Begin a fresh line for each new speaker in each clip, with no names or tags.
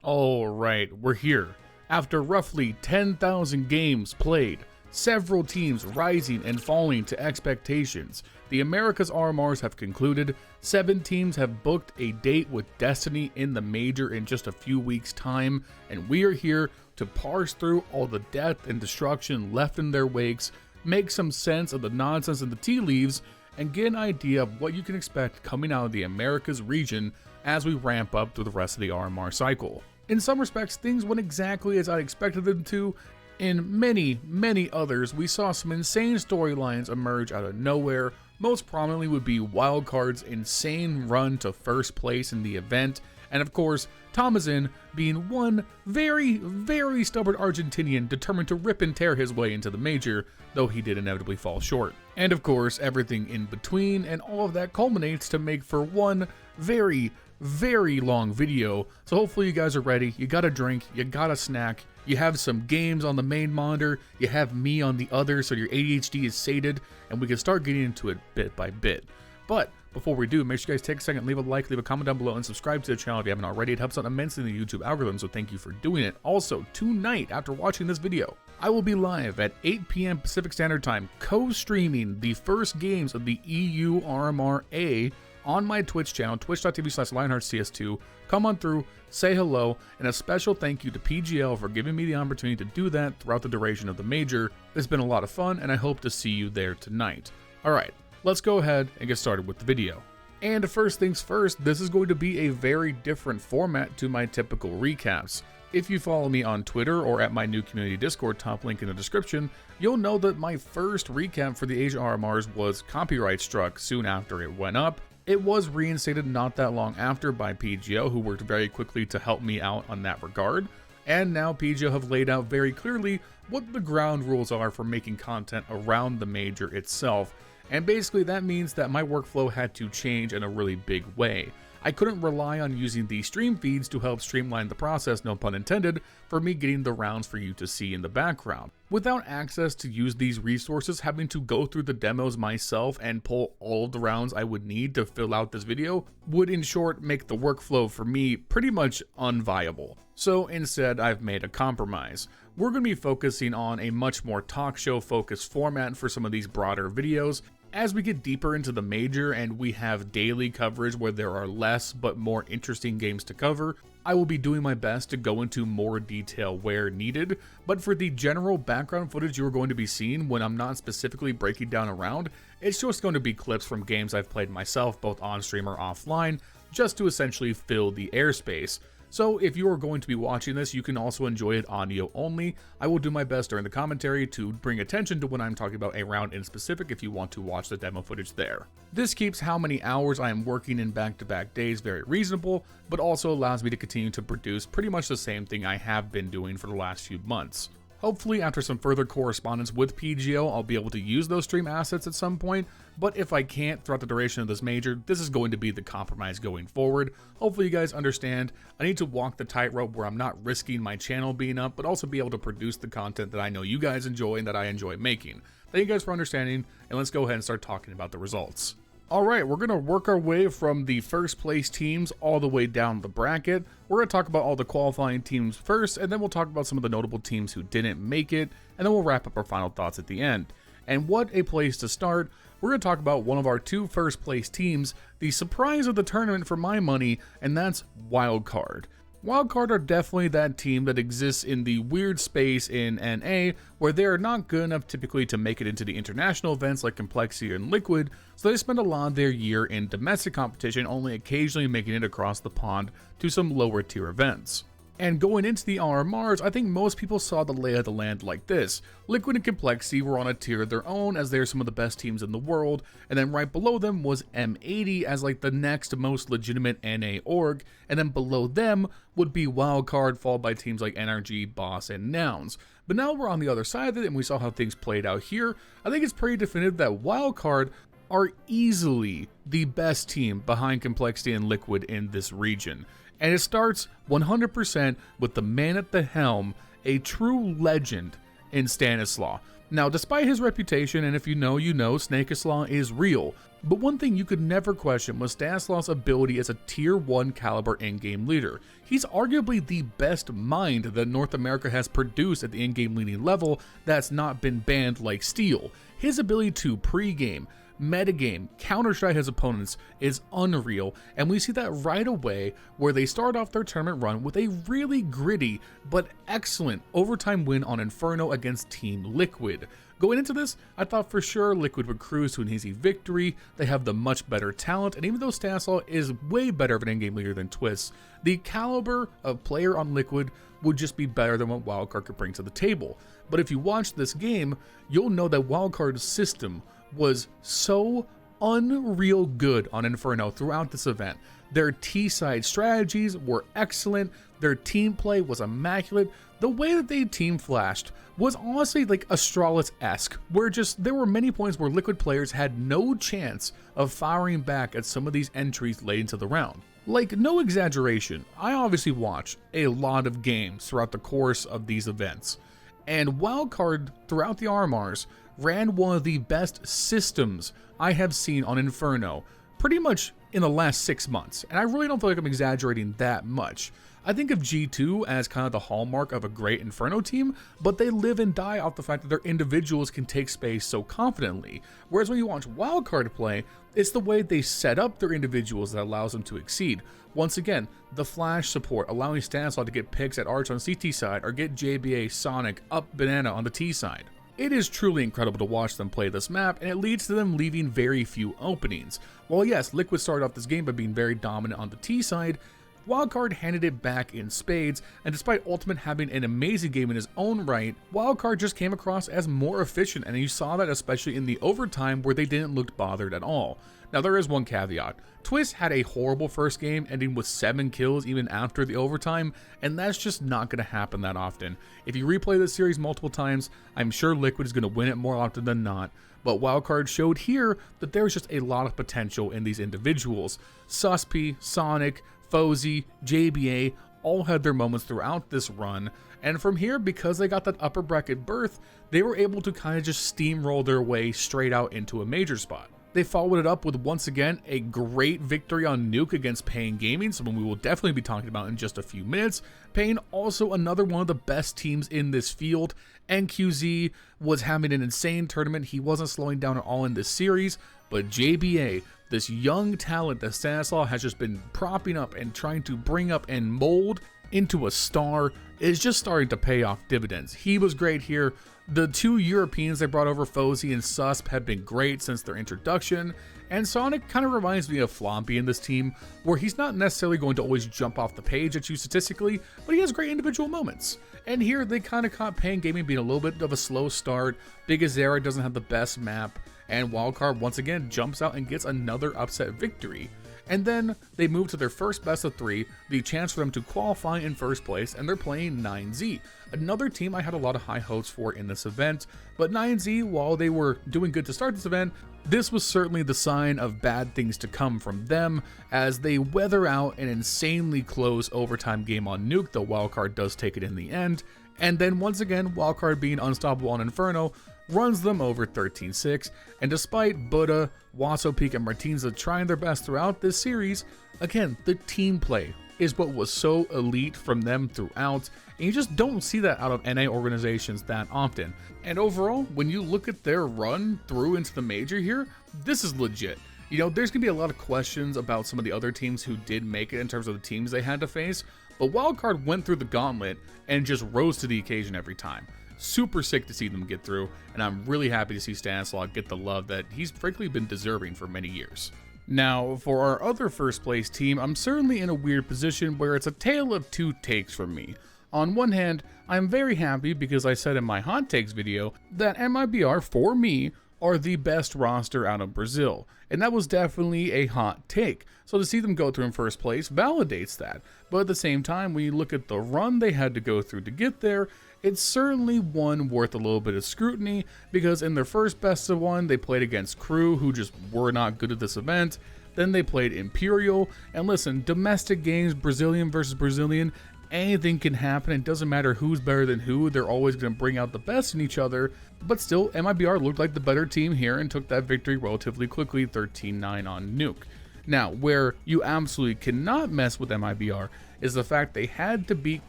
Alright, we're here. After roughly 10,000 games played, several teams rising and falling to expectations, the Americas RMRs have concluded, 7 teams have booked a date with Destiny in the Major in just a few weeks' time, and we are here to parse through all the death and destruction left in their wakes, make some sense of the nonsense in the tea leaves, and get an idea of what you can expect coming out of the Americas region as we ramp up through the rest of the RMR cycle. In some respects, things went exactly as I expected them to. In many others, we saw some insane storylines emerge out of nowhere. Most prominently would be Wildcard's insane run to first place in the event, and of course, Tomazin being one very stubborn Argentinian determined to rip and tear his way into the Major, though he did inevitably fall short. And of course, everything in between, and all of that culminates to make for one very long video. So hopefully you guys are ready, you got a drink, you got a snack, you have some games on the main monitor, you have me on the other so your ADHD is sated, and we can start getting into it bit by bit. But before we do, make sure you guys take a second, leave a like, leave a comment down below, and subscribe to the channel if you haven't already. It helps out immensely in the YouTube algorithm, so thank you for doing it. Also, tonight, after watching this video, I will be live at 8 p.m. Pacific Standard Time, co-streaming the first games of the EU RMR on my Twitch channel, twitch.tv/LionHeartZ2. Come on through, say hello, and a special thank you to PGL for giving me the opportunity to do that throughout the duration of the Major. It's been a lot of fun, and I hope to see you there tonight. Alright, let's go ahead and get started with the video. And first things first, this is going to be a very different format to my typical recaps. If you follow me on Twitter or at my new community Discord, top link in the description, you'll know that my first recap for the Asia RMRs was copyright struck soon after it went up. It was reinstated not that long after by PGO, who worked very quickly to help me out on that regard, and now PGO have laid out very clearly what the ground rules are for making content around the Major itself, and basically that means that my workflow had to change in a really big way. I couldn't rely on using the stream feeds to help streamline the process, no pun intended, for me getting the rounds for you to see in the background. Without access to use these resources, having to go through the demos myself and pull all of the rounds I would need to fill out this video would in short make the workflow for me pretty much unviable. So instead, I've made a compromise. We're going to be focusing on a much more talk show focused format for some of these broader videos. As we get deeper into the Major and we have daily coverage where there are less but more interesting games to cover, I will be doing my best to go into more detail where needed, but for the general background footage you're going to be seeing when I'm not specifically breaking down a round, it's just going to be clips from games I've played myself both on stream or offline, just to essentially fill the airspace. So if you are going to be watching this, you can also enjoy it audio only. I will do my best during the commentary to bring attention to when I'm talking about a round in specific if you want to watch the demo footage there. This keeps how many hours I am working in back-to-back days very reasonable, but also allows me to continue to produce pretty much the same thing I have been doing for the last few months. Hopefully, after some further correspondence with PGO, I'll be able to use those stream assets at some point, but if I can't throughout the duration of this Major, this is going to be the compromise going forward. Hopefully you guys understand, I need to walk the tightrope where I'm not risking my channel being up, but also be able to produce the content that I know you guys enjoy and that I enjoy making. Thank you guys for understanding, and let's go ahead and start talking about the results. Alright, we're going to work our way from the first place teams all the way down the bracket. We're going to talk about all the qualifying teams first, and then we'll talk about some of the notable teams who didn't make it, and then we'll wrap up our final thoughts at the end. And what a place to start. We're going to talk about one of our 2 first place teams, the surprise of the tournament for my money, and that's Wildcard. Wildcard are definitely that team that exists in the weird space in NA where they are not good enough typically to make it into the international events like Complexity and Liquid, so they spend a lot of their year in domestic competition, only occasionally making it across the pond to some lower tier events. And going into the RMRs, I think most people saw the lay of the land like this. Liquid and Complexity were on a tier of their own as they're some of the best teams in the world, and then right below them was M80 as like the next most legitimate NA org, and then below them would be Wildcard, followed by teams like NRG, Boss, and Nouns. But now we're on the other side of it and we saw how things played out here. I think it's pretty definitive that Wildcard are easily the best team behind Complexity and Liquid in this region. And it starts 100% with the man at the helm, a true legend in Stanislaw. Now, despite his reputation, and if you know, you know, Stanislaw is real, but one thing you could never question was Stanislaw's ability as a tier 1 caliber in-game leader. He's arguably the best mind that North America has produced at the in-game leading level that's not been banned like Steel. His ability to pre-game, metagame, counter-strike his opponents is unreal, and we see that right away where they start off their tournament run with a really gritty but excellent overtime win on Inferno against Team Liquid. Going into this, I thought for sure Liquid would cruise to an easy victory. They have the much better talent, and even though Stanislaw is way better of an in-game leader than Twist, the caliber of player on Liquid would just be better than what Wildcard could bring to the table. But if you watch this game, you'll know that Wildcard's system was so unreal good on Inferno throughout this event. Their T-side strategies were excellent, their team play was immaculate, the way that they team flashed was honestly like Astralis-esque, where just there were many points where Liquid players had no chance of firing back at some of these entries late into the round. Like, no exaggeration, I obviously watch a lot of games throughout the course of these events, and Wildcard throughout the RMRs ran one of the best systems I have seen on Inferno pretty much in the last 6 months, and I really don't feel like I'm exaggerating that much. I think of G2 as kind of the hallmark of a great Inferno team, but they live and die off the fact that their individuals can take space so confidently. Whereas when you watch Wildcard play, it's the way they set up their individuals that allows them to exceed. Once again, the flash support, allowing Stanislaw to get picks at Arch on CT side, or get JBA, Sonic, up Banana on the T side. It is truly incredible to watch them play this map, and it leads to them leaving very few openings. While yes, Liquid started off this game by being very dominant on the T side, Wildcard handed it back in spades, and despite Ultimate having an amazing game in his own right, Wildcard just came across as more efficient, and you saw that especially in the overtime where they didn't look bothered at all. Now there is one caveat. Twist had a horrible first game, ending with 7 kills even after the overtime, and that's just not going to happen that often. If you replay this series multiple times, I'm sure Liquid is going to win it more often than not, but Wildcard showed here that there's just a lot of potential in these individuals. Suspi, Sonic, Fozy, JBA all had their moments throughout this run, and from here, because they got that upper bracket berth, they were able to kind of just steamroll their way straight out into a major spot. They followed it up with, once again, a great victory on Nuke against Pain Gaming, someone we will definitely be talking about in just a few minutes. Pain, also another one of the best teams in this field. NQZ was having an insane tournament. He wasn't slowing down at all in this series, but JBA, this young talent that Stanislaw has just been propping up and trying to bring up and mold into a star, is just starting to pay off dividends. He was great here. The 2 Europeans they brought over, Fozy and Susp, have been great since their introduction, and Sonic kind of reminds me of Flompy in this team, where he's not necessarily going to always jump off the page at you statistically, but he has great individual moments. And here they kind of caught Pain Gaming being a little bit of a slow start. Big Azera doesn't have the best map, and Wildcard once again jumps out and gets another upset victory. And then they move to their first best of 3, the chance for them to qualify in first place, and they're playing 9Z, another team I had a lot of high hopes for in this event. But 9Z, while they were doing good to start this event, this was certainly the sign of bad things to come from them, as they weather out an insanely close overtime game on Nuke, though Wildcard does take it in the end. And then once again, Wildcard being unstoppable on Inferno, runs them over 13-6, and despite Buddha, Wasopeak, and Martinza trying their best throughout this series, again, the team play is what was so elite from them throughout, and you just don't see that out of NA organizations that often. And overall, when you look at their run through into the major here, this is legit. You know, there's going to be a lot of questions about some of the other teams who did make it in terms of the teams they had to face, but Wildcard went through the gauntlet and just rose to the occasion every time. Super sick to see them get through, and I'm really happy to see Stanislaw get the love that he's frankly been deserving for many years. Now, for our other first place team, I'm certainly in a weird position where it's a tale of 2 takes from me. On one hand, I'm very happy because I said in my hot takes video that MiBR, for me, are the best roster out of Brazil, and that was definitely a hot take. So to see them go through in first place validates that, but at the same time, when you look at the run they had to go through to get there, it's certainly one worth a little bit of scrutiny, because in their first best of 1, they played against Crew, who just were not good at this event. Then they played Imperial, and listen, domestic games, Brazilian versus Brazilian, anything can happen. It doesn't matter who's better than who. They're always going to bring out the best in each other. But still, MiBR looked like the better team here and took that victory relatively quickly, 13-9 on Nuke. Now, where you absolutely cannot mess with MiBR is the fact they had to beat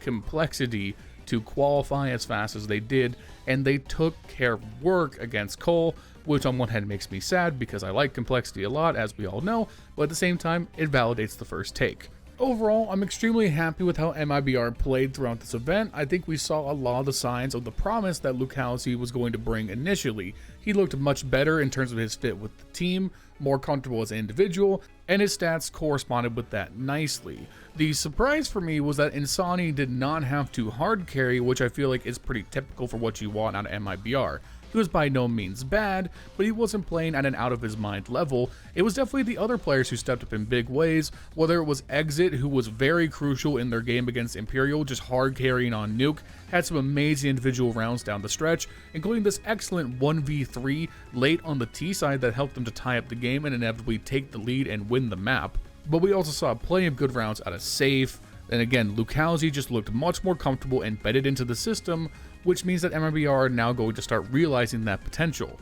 Complexity to qualify as fast as they did, and they took care of work against Cole, which on one hand makes me sad because I like Complexity a lot, as we all know, but at the same time, it validates the first take. Overall, I'm extremely happy with how MiBR played throughout this event. I think we saw a lot of the signs of the promise that LionHeartZ was going to bring initially. He looked much better in terms of his fit with the team, more comfortable as an individual, and his stats corresponded with that nicely. The surprise for me was that Insani did not have to hard carry, which I feel like is pretty typical for what you want out of MiBR. He was by no means bad, but he wasn't playing at an out-of-his-mind level. It was definitely the other players who stepped up in big ways, whether it was Exit, who was very crucial in their game against Imperial, just hard carrying on Nuke, had some amazing individual rounds down the stretch, including this excellent 1v3 late on the T side that helped them to tie up the game and inevitably take the lead and win the map. But we also saw plenty of good rounds out of Safe, and again, LionHeartZ just looked much more comfortable and bedded into the system, which means that MiBR are now going to start realizing that potential.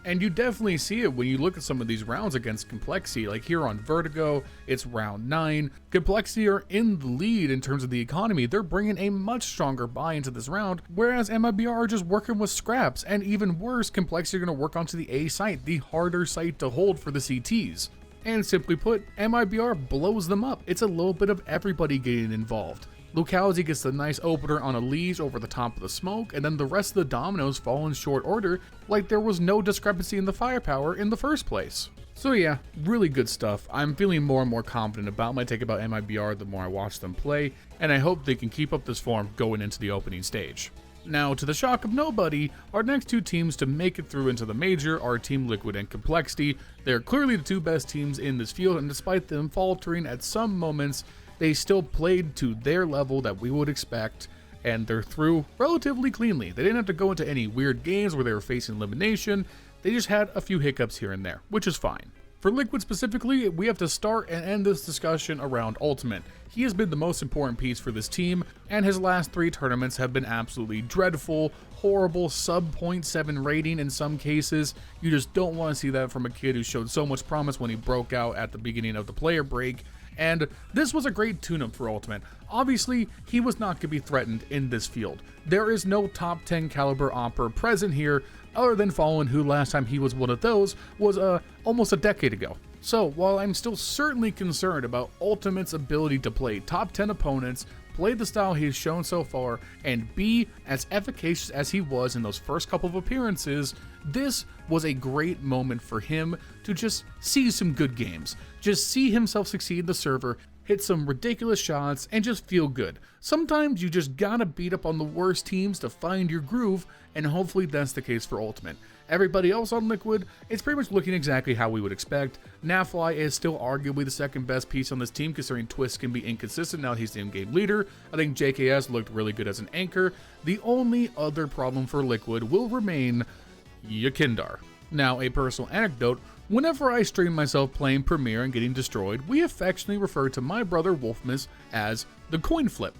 And you definitely see it when you look at some of these rounds against Complexity, like here on Vertigo, it's round 9. Complexity are in the lead in terms of the economy. They're bringing a much stronger buy into this round, whereas MiBR are just working with scraps, and even worse, Complexity are going to work onto the A site, the harder site to hold for the CTs. And simply put, MiBR blows them up. It's a little bit of everybody getting involved. LionHeartZ gets the nice opener on a Liege over the top of the smoke, and then the rest of the dominoes fall in short order, like there was no discrepancy in the firepower in the first place. So yeah, really good stuff. I'm feeling more and more confident about my take about MiBR the more I watch them play, and I hope they can keep up this form going into the opening stage. Now, to the shock of nobody, our next two teams to make it through into the major are Team Liquid and Complexity. They're clearly the two best teams in this field, and despite them faltering at some moments, they still played to their level that we would expect, and they're through relatively cleanly. They didn't have to go into any weird games where they were facing elimination. They just had a few hiccups here and there, which is fine. For Liquid specifically, we have to start and end this discussion around Ultimate. He has been the most important piece for this team, and his last 3 tournaments have been absolutely dreadful, horrible, sub 0.7 rating in some cases. You just don't want to see that from a kid who showed so much promise when he broke out at the beginning of the player break. And this was a great tune-up for Ultimate. Obviously, he was not going to be threatened in this field. There is no top 10 caliber Opper present here, other than Fallen, who last time he was one of those was almost a decade ago. So while I'm still certainly concerned about Ultimate's ability to play top 10 opponents, play the style he's shown so far, and be as efficacious as he was in those first couple of appearances, this was a great moment for him to just see some good games. Just see himself succeed in the server, hit some ridiculous shots, and just feel good. Sometimes you just gotta beat up on the worst teams to find your groove, and hopefully that's the case for Ultimate. Everybody else on Liquid, it's pretty much looking exactly how we would expect. Nafly is still arguably the second best piece on this team, considering Twist can be inconsistent now that he's the in-game leader. I think JKS looked really good as an anchor. The only other problem for Liquid will remain Yakindar. Now, a personal anecdote, whenever I stream myself playing Premier and getting destroyed, we affectionately refer to my brother Wolfmus as the coin flip.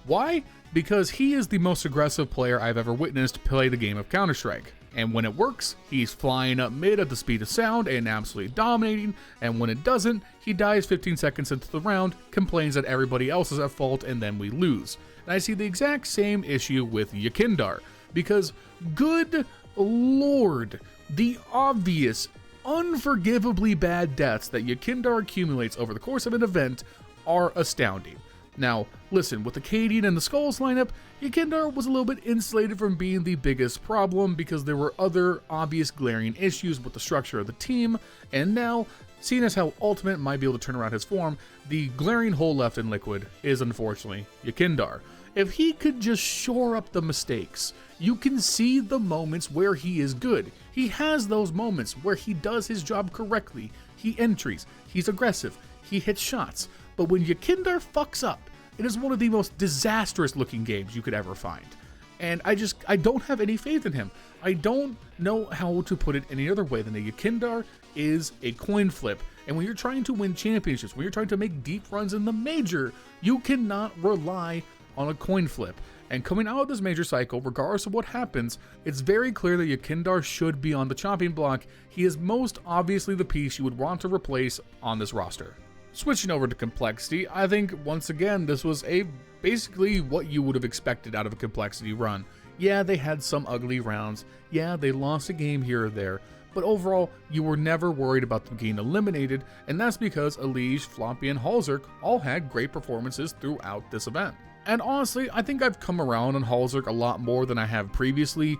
Why? Because he is the most aggressive player I've ever witnessed play the game of Counter-Strike. And when it works, he's flying up mid at the speed of sound and absolutely dominating, and when it doesn't, he dies 15 seconds into the round, complains that everybody else is at fault, and then we lose. And I see the exact same issue with Yakindar, because good lord, the obvious, unforgivably bad deaths that Yakindar accumulates over the course of an event are astounding. Now, listen, with the Cadian and the Skulls lineup, Yakindar was a little bit insulated from being the biggest problem because there were other obvious glaring issues with the structure of the team, and now, seeing as how Ultimate might be able to turn around his form, the glaring hole left in Liquid is unfortunately Yakindar. If he could just shore up the mistakes, you can see the moments where he is good. He has those moments where he does his job correctly. He entries, he's aggressive, he hits shots. But when Yakindar fucks up, it is one of the most disastrous looking games you could ever find. And I don't have any faith in him. I don't know how to put it any other way than that Yakindar is a coin flip. And when you're trying to win championships, when you're trying to make deep runs in the major, you cannot rely on a coin flip. And coming out of this major cycle, regardless of what happens, it's very clear that Yakindar should be on the chopping block. He is most obviously the piece you would want to replace on this roster. Switching over to Complexity, I think once again this was basically what you would have expected out of a Complexity run. Yeah, they had some ugly rounds, yeah, they lost a game here or there, but overall, you were never worried about them getting eliminated, and that's because Elige, Floppy, and HeartZ all had great performances throughout this event. And honestly, I think I've come around on HeartZ a lot more than I have previously.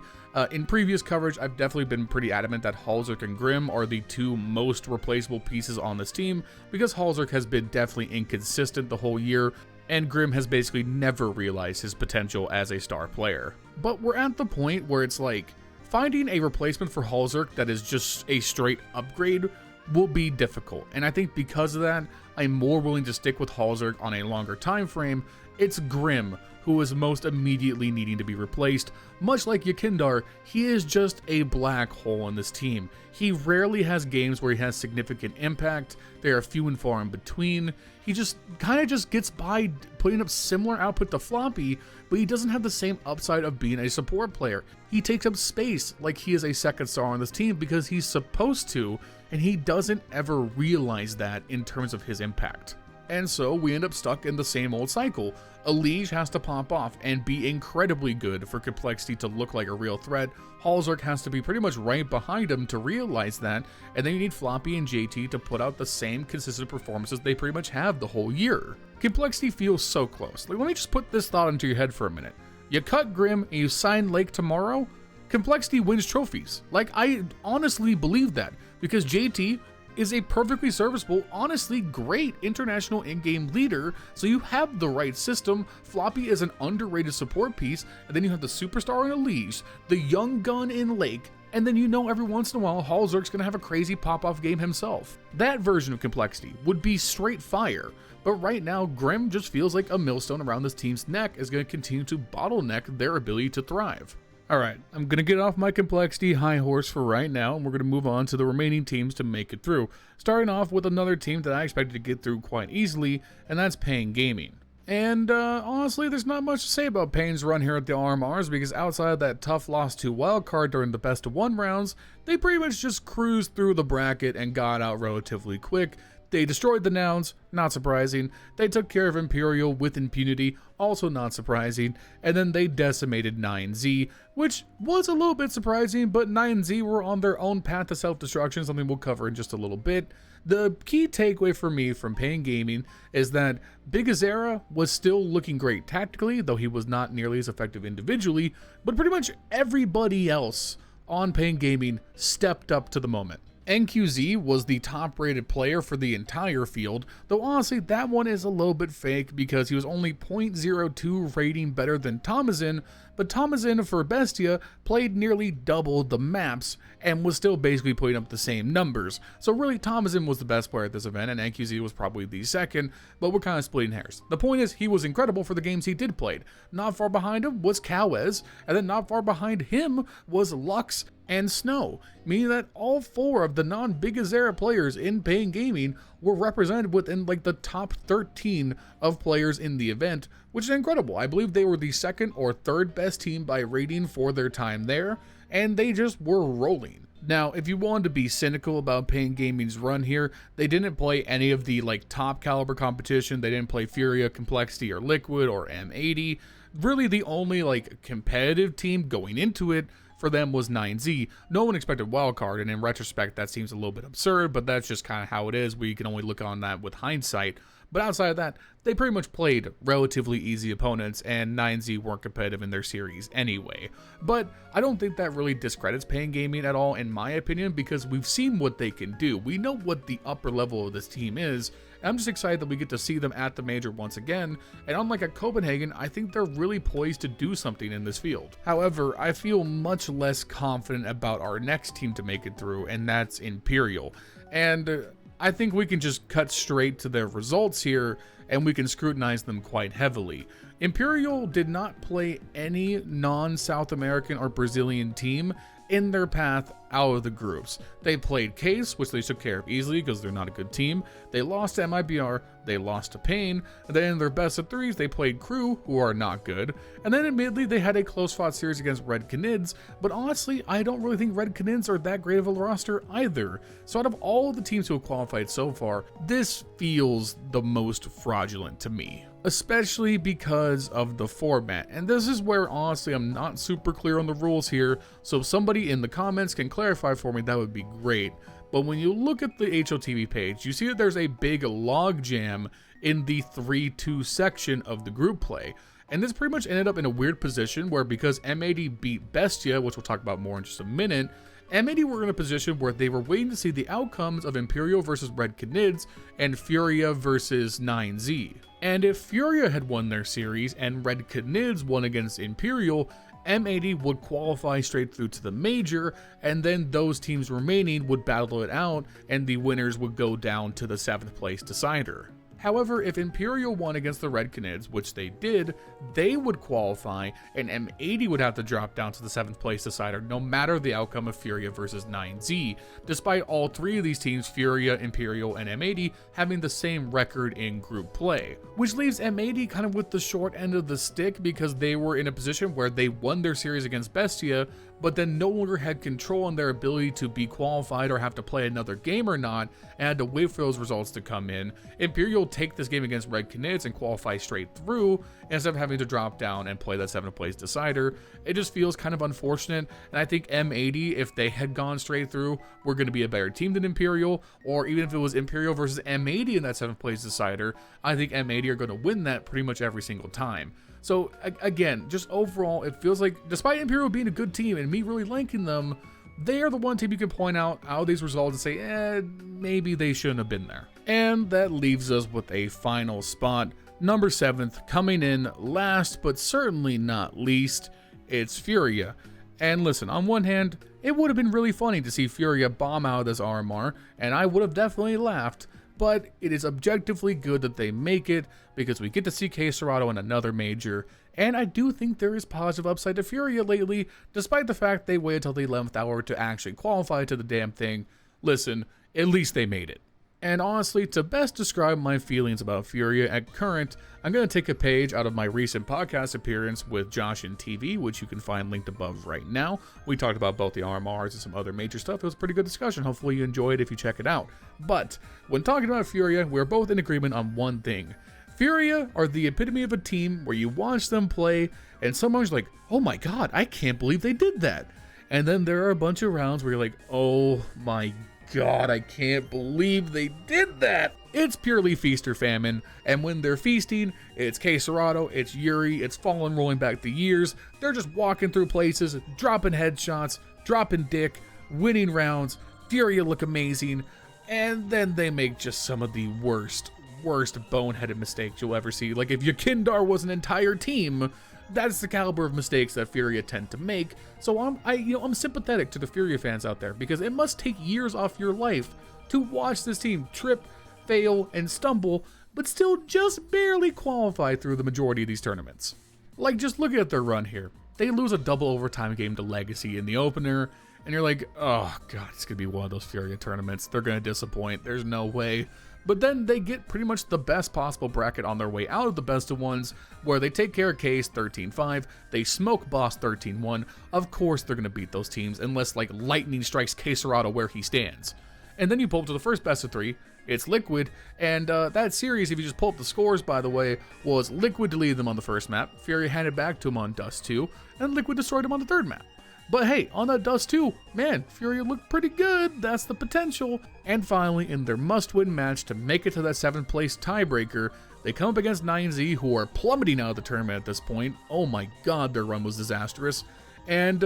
In previous coverage, I've definitely been pretty adamant that HeartZ and Grim are the two most replaceable pieces on this team, because HeartZ has been definitely inconsistent the whole year, and Grim has basically never realized his potential as a star player. But we're at the point where it's like, finding a replacement for HeartZ that is just a straight upgrade will be difficult, and I think because of that, I'm more willing to stick with HeartZ on a longer time frame. It's Grim who is most immediately needing to be replaced. Much like Yakindar, he is just a black hole in this team. He rarely has games where he has significant impact. They are few and far in between. He just kind of just gets by putting up similar output to Floppy, but he doesn't have the same upside of being a support player. He takes up space like he is a second star on this team because he's supposed to, and he doesn't ever realize that in terms of his impact. And so we end up stuck in the same old cycle. Elige has to pop off and be incredibly good for Complexity to look like a real threat. HeartZ has to be pretty much right behind him to realize that, and then you need Floppy and JT to put out the same consistent performances they pretty much have the whole year. Complexity feels so close. Like, let me just put this thought into your head for a minute. You cut Grim and you sign Lake tomorrow, Complexity wins trophies. Like, I honestly believe that, because JT is a perfectly serviceable, honestly great international in-game leader, so you have the right system. Floppy is an underrated support piece, and then you have the superstar in Elige, the young gun in Lake, and then you know every once in a while HeartZ's gonna have a crazy pop-off game himself. That version of Complexity would be straight fire, but right now Grim just feels like a millstone around this team's neck is gonna continue to bottleneck their ability to thrive. Alright, I'm going to get off my Complexity high horse for right now, and we're going to move on to the remaining teams to make it through, starting off with another team that I expected to get through quite easily, and that's Pain Gaming. And honestly, there's not much to say about Pain's run here at the RMRs, because outside of that tough loss to Wildcard during the best of 1 rounds, they pretty much just cruised through the bracket and got out relatively quick. They destroyed the Nouns, not surprising. They took care of Imperial with impunity, also not surprising. And then they decimated 9Z, which was a little bit surprising, but 9Z were on their own path to self-destruction, something we'll cover in just a little bit. The key takeaway for me from Pain Gaming is that Bubblesj was still looking great tactically, though he was not nearly as effective individually, but pretty much everybody else on Pain Gaming stepped up to the moment. NQZ was the top rated player for the entire field, though honestly that one is a little bit fake because he was only 0.02 rating better than Tomazin, but Tomazin for Bestia played nearly double the maps and was still basically putting up the same numbers. So really Tomazin was the best player at this event and NQZ was probably the second, but we're kind of splitting hairs. The point is he was incredible for the games he did play. Not far behind him was Cowes, and then not far behind him was Lux and Snow, meaning that all 4 of the non-Bubblesj players in Pain Gaming were represented within like the top 13 of players in the event, which is incredible. I believe they were the 2nd or 3rd best team by rating for their time there, and they just were rolling. Now, if you wanted to be cynical about Pain Gaming's run here, they didn't play any of the like top caliber competition. They didn't play Furia, Complexity, or Liquid, or M80. Really the only like competitive team going into it for them was 9Z. No one expected Wildcard, and in retrospect that seems a little bit absurd, but that's just kind of how it is. We can only look on that with hindsight. But outside of that, they pretty much played relatively easy opponents, and 9Z weren't competitive in their series anyway. But I don't think that really discredits Pain Gaming at all, in my opinion, because we've seen what they can do. We know what the upper level of this team is, and I'm just excited that we get to see them at the major once again, and unlike at Copenhagen, I think they're really poised to do something in this field. However, I feel much less confident about our next team to make it through, and that's Imperial. And I think we can just cut straight to their results here, and we can scrutinize them quite heavily. Imperial did not play any non-South American or Brazilian team in their path out of the groups. They played Case, which they took care of easily because they're not a good team. They lost to MiBR, they lost to Pain, and then in their best of threes, they played Crew, who are not good, and then admittedly, they had a close-fought series against Red Canids, but honestly, I don't really think Red Canids are that great of a roster either. So out of all of the teams who have qualified so far, this feels the most fraudulent to me, especially because of the format. And this is where honestly I'm not super clear on the rules here, so if somebody in the comments can clarify for me, that would be great. But when you look at the HOTV page, you see that there's a big log jam in the 3-2 section of the group play. And this pretty much ended up in a weird position where, because M80 beat Bestia, which we'll talk about more in just a minute, M80 were in a position where they were waiting to see the outcomes of Imperial versus Red Canids and Furia versus 9Z. And if Furia had won their series and Red Canids won against Imperial, M80 would qualify straight through to the major, and then those teams remaining would battle it out, and the winners would go down to the 7th place decider. However, if Imperial won against the Red Canids, which they did, they would qualify, and M80 would have to drop down to the 7th place decider no matter the outcome of Furia versus 9Z, despite all three of these teams, Furia, Imperial, and M80, having the same record in group play. Which leaves M80 kind of with the short end of the stick, because they were in a position where they won their series against Bestia, but then no longer had control on their ability to be qualified or have to play another game or not, and had to wait for those results to come in. Imperial take this game against Red Canids and qualify straight through, instead of having to drop down and play that 7th place decider. It just feels kind of unfortunate, and I think M80, if they had gone straight through, were going to be a better team than Imperial, or even if it was Imperial versus M80 in that 7th place decider, I think M80 are going to win that pretty much every single time. So again, just overall, it feels like, despite Imperial being a good team and me really liking them, they are the one team you can point out of these results and say, maybe they shouldn't have been there. And that leaves us with a final spot, number 7th, coming in last but certainly not least, it's Furia. And listen, on one hand, it would have been really funny to see Furia bomb out of this RMR, and I would have definitely laughed, but it is objectively good that they make it, because we get to see KSerato in another major, and I do think there is positive upside to Furia lately, despite the fact they waited till the 11th hour to actually qualify to the damn thing. Listen, at least they made it. And honestly, to best describe my feelings about Furia at current, I'm going to take a page out of my recent podcast appearance with Josh and TV, which you can find linked above right now. We talked about both the RMRs and some other major stuff. It was a pretty good discussion. Hopefully you enjoyed it if you check it out. But when talking about Furia, we're both in agreement on one thing. Furia are the epitome of a team where you watch them play and someone's like, oh my god, I can't believe they did that. And then there are a bunch of rounds where you're like, oh my god, I can't believe they did that. It's purely feast or famine, and when they're feasting, it's KSerato, it's Yuri, it's Fallen rolling back the years. They're just walking through places, dropping headshots, dropping dick, winning rounds. Furia look amazing, and then they make just some of the worst boneheaded mistakes you'll ever see. Like if Yakindar was an entire team, that's the caliber of mistakes that Furia tend to make. So I'm sympathetic to the Furia fans out there, because it must take years off your life to watch this team trip, fail, and stumble, but still just barely qualify through the majority of these tournaments. Like, just look at their run here. They lose a double overtime game to Legacy in the opener, and you're like, oh god, it's gonna be one of those Furia tournaments. They're gonna disappoint. There's no way. But then they get pretty much the best possible bracket on their way out of the best of ones, where they take care of Case 13-5, they smoke Boss 13-1. Of course they're going to beat those teams, unless like lightning strikes KSerato where he stands. And then you pull up to the first best of 3, it's Liquid, and that series, if you just pull up the scores, by the way, was Liquid deleted them on the first map, Furia handed back to him on Dust 2, and Liquid destroyed him on the third map. But hey, on that Dust 2, man, Furia looked pretty good, that's the potential. And finally, in their must-win match to make it to that 7th place tiebreaker, they come up against 9Z, who are plummeting out of the tournament at this point. Oh my god, their run was disastrous. And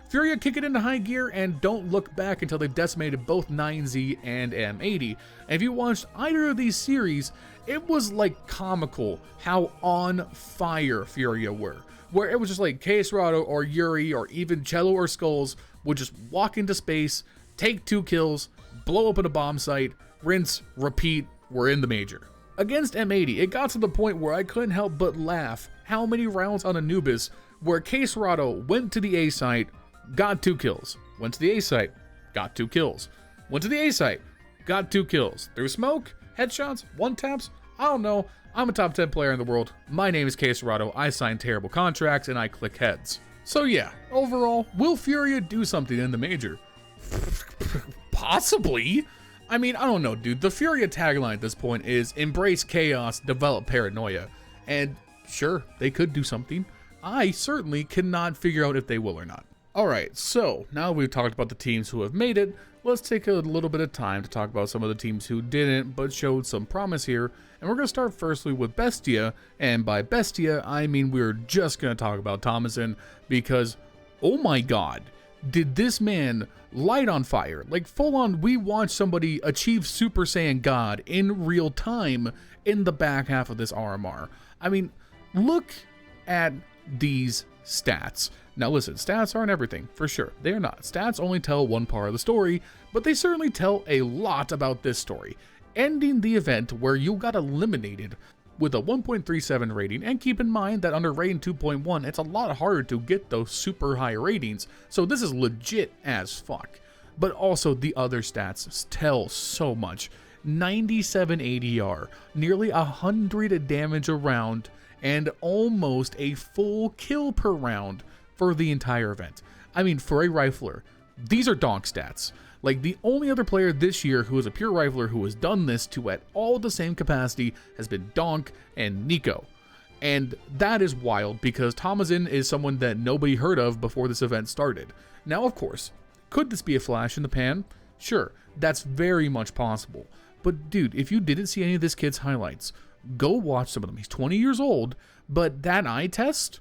Furia kick it into high gear and don't look back until they've decimated both 9Z and M80. And if you watched either of these series, it was like comical how on fire Furia were. Where it was just like KSerato or Yuri or even Cello or Skulls would just walk into space, take 2 kills, blow up at a bomb site, rinse, repeat, we're in the major. Against M80, it got to the point where I couldn't help but laugh how many rounds on Anubis where KSerato went to the A site, got 2 kills, went to the A site, got 2 kills. Went to the A site, got 2 kills. Through smoke, headshots, one taps, I don't know. I'm a top 10 player in the world. My name is Serato. I sign terrible contracts and I click heads. So yeah, overall, will Furia do something in the major? Possibly. I mean, I don't know, dude. The Furia tagline at this point is embrace chaos, develop paranoia. And sure, they could do something. I certainly cannot figure out if they will or not. Alright, so now we've talked about the teams who have made it, let's take a little bit of time to talk about some of the teams who didn't, but showed some promise here. And we're going to start firstly with Bestia, and by Bestia, I mean we're just going to talk about Tomazin, because, oh my god, did this man light on fire. Like, full on, we watched somebody achieve Super Saiyan God in real time in the back half of this RMR. I mean, look at these stats. Now listen, stats aren't everything, for sure. They are not. Stats only tell one part of the story, but they certainly tell a lot about this story. Ending the event where you got eliminated with a 1.37 rating, and keep in mind that under rating 2.1, it's a lot harder to get those super high ratings, so this is legit as fuck. But also the other stats tell so much. 97 ADR, nearly 100 damage a round, and almost a full kill per round for the entire event. I mean, for a rifler, these are donk stats. Like, the only other player this year who is a pure rifler who has done this to at all the same capacity has been Donk and Nico. And that is wild because Tomazin is someone that nobody heard of before this event started. Now, of course, could this be a flash in the pan? Sure, that's very much possible. But dude, if you didn't see any of this kid's highlights, go watch some of them. He's 20 years old, but that eye test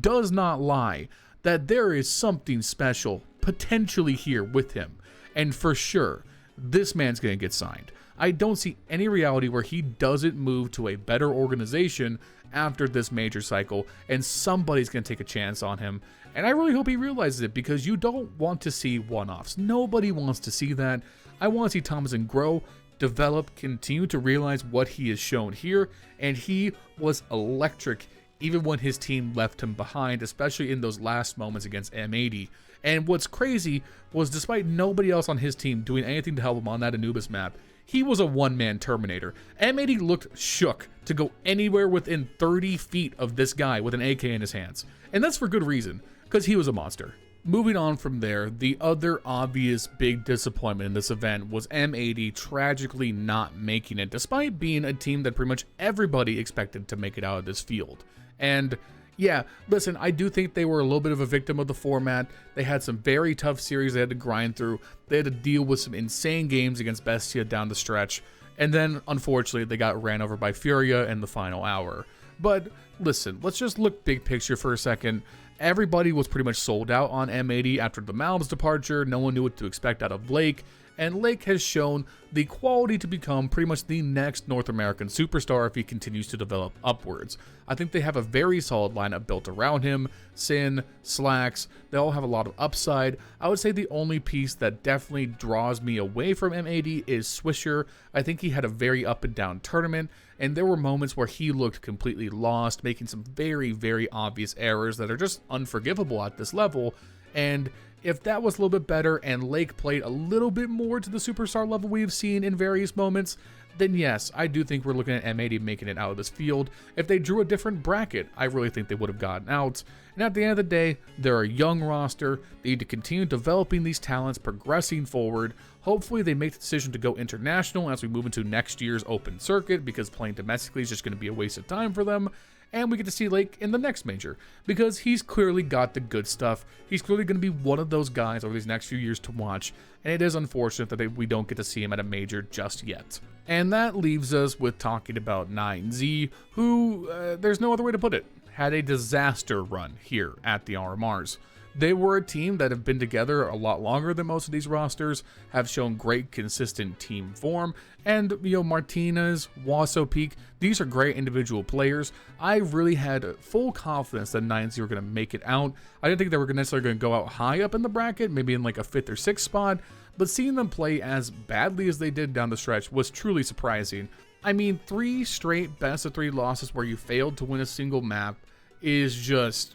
does not lie. That there is something special potentially here with him. And for sure, this man's going to get signed. I don't see any reality where he doesn't move to a better organization after this major cycle, and somebody's going to take a chance on him. And I really hope he realizes it, because you don't want to see one-offs. Nobody wants to see that. I want to see Tomazin grow, develop, continue to realize what he has shown here, and he was electric even when his team left him behind, especially in those last moments against M80. And what's crazy was, despite nobody else on his team doing anything to help him on that Anubis map, he was a one-man Terminator. M80 looked shook to go anywhere within 30 feet of this guy with an AK in his hands. And that's for good reason, because he was a monster. Moving on from there, the other obvious big disappointment in this event was M80 tragically not making it, despite being a team that pretty much everybody expected to make it out of this field. And yeah, listen, I do think they were a little bit of a victim of the format. They had some very tough series they had to grind through. They had to deal with some insane games against Bestia down the stretch. And then, unfortunately, they got ran over by Furia in the final hour. But listen, let's just look big picture for a second. Everybody was pretty much sold out on M80 after the Malb's departure. No one knew what to expect out of Lake. And Lake has shown the quality to become pretty much the next North American superstar if he continues to develop upwards. I think they have a very solid lineup built around him. Sin, Slacks, they all have a lot of upside. I would say the only piece that definitely draws me away from M80 is Swisher. I think he had a very up and down tournament, and there were moments where he looked completely lost, making some very, very obvious errors that are just unforgivable at this level. And if that was a little bit better and Lake played a little bit more to the superstar level we've seen in various moments, then yes, I do think we're looking at M80 making it out of this field. If they drew a different bracket, I really think they would have gotten out. And at the end of the day, they're a young roster. They need to continue developing these talents, progressing forward. Hopefully they make the decision to go international as we move into next year's open circuit, because playing domestically is just going to be a waste of time for them. And we get to see Lake in the next major, because he's clearly got the good stuff. He's clearly going to be one of those guys over these next few years to watch, and it is unfortunate that we don't get to see him at a major just yet. And that leaves us with talking about 9Z, who, there's no other way to put it, had a disaster run here at the RMRs. They were a team that have been together a lot longer than most of these rosters, have shown great consistent team form, and Martinez, Wasso Peak, these are great individual players. I really had full confidence that 9Z were going to make it out. I didn't think they were necessarily going to go out high up in the bracket, maybe in like a 5th or 6th spot, but seeing them play as badly as they did down the stretch was truly surprising. I mean, 3 straight best of 3 losses where you failed to win a single map is just,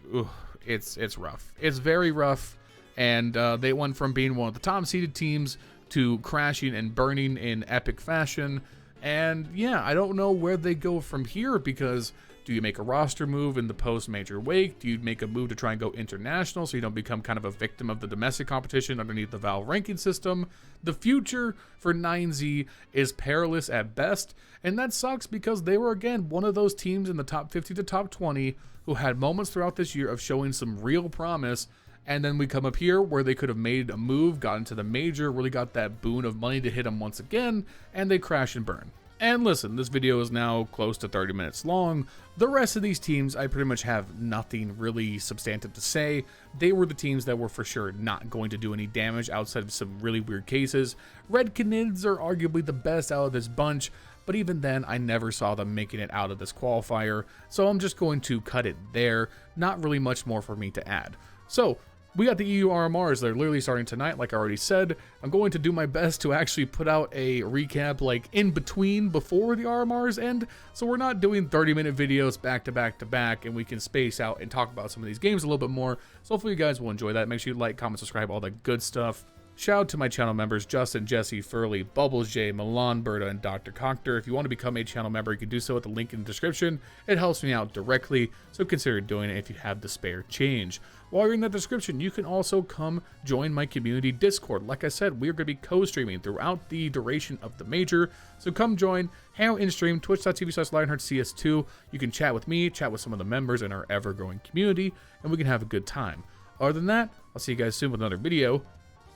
it's rough. It's very rough. and they went from being one of the top seeded teams to crashing and burning in epic fashion. And yeah, I don't know where they go from here, because do you make a roster move in the post-major wake? Do you make a move to try and go international so you don't become kind of a victim of the domestic competition underneath the Valve ranking system? The future for 9Z is perilous at best, and that sucks because they were, again, one of those teams in the top 50 to top 20 who had moments throughout this year of showing some real promise. And then we come up here where they could have made a move, got into the major, really got that boon of money to hit them once again, and they crash and burn. And listen, this video is now close to 30 minutes long. The rest of these teams, I pretty much have nothing really substantive to say. They were the teams that were for sure not going to do any damage outside of some really weird cases. Red Canids are arguably the best out of this bunch, but even then, I never saw them making it out of this qualifier, so I'm just going to cut it there. Not really much more for me to add. So, we got the EU RMRs. They're literally starting tonight, like I already said. I'm going to do my best to actually put out a recap like in between before the RMRs end, so we're not doing 30-minute videos back to back to back, and we can space out and talk about some of these games a little bit more. So hopefully you guys will enjoy that. Make sure you like, comment, subscribe, all that good stuff. Shout out to my channel members, Justin, Jesse, Furley, Bubblesj, Milan Berta, and Dr. Cocktor. If you want to become a channel member, you can do so at the link in the description. It helps me out directly, so consider doing it if you have the spare change. While you're in the description, you can also come join my community Discord. Like I said, we are going to be co-streaming throughout the duration of the major, so come join, hang out in stream, twitch.tv/LionHeartZ2. You can chat with me, chat with some of the members in our ever-growing community, and we can have a good time. Other than that, I'll see you guys soon with another video.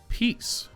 Peace.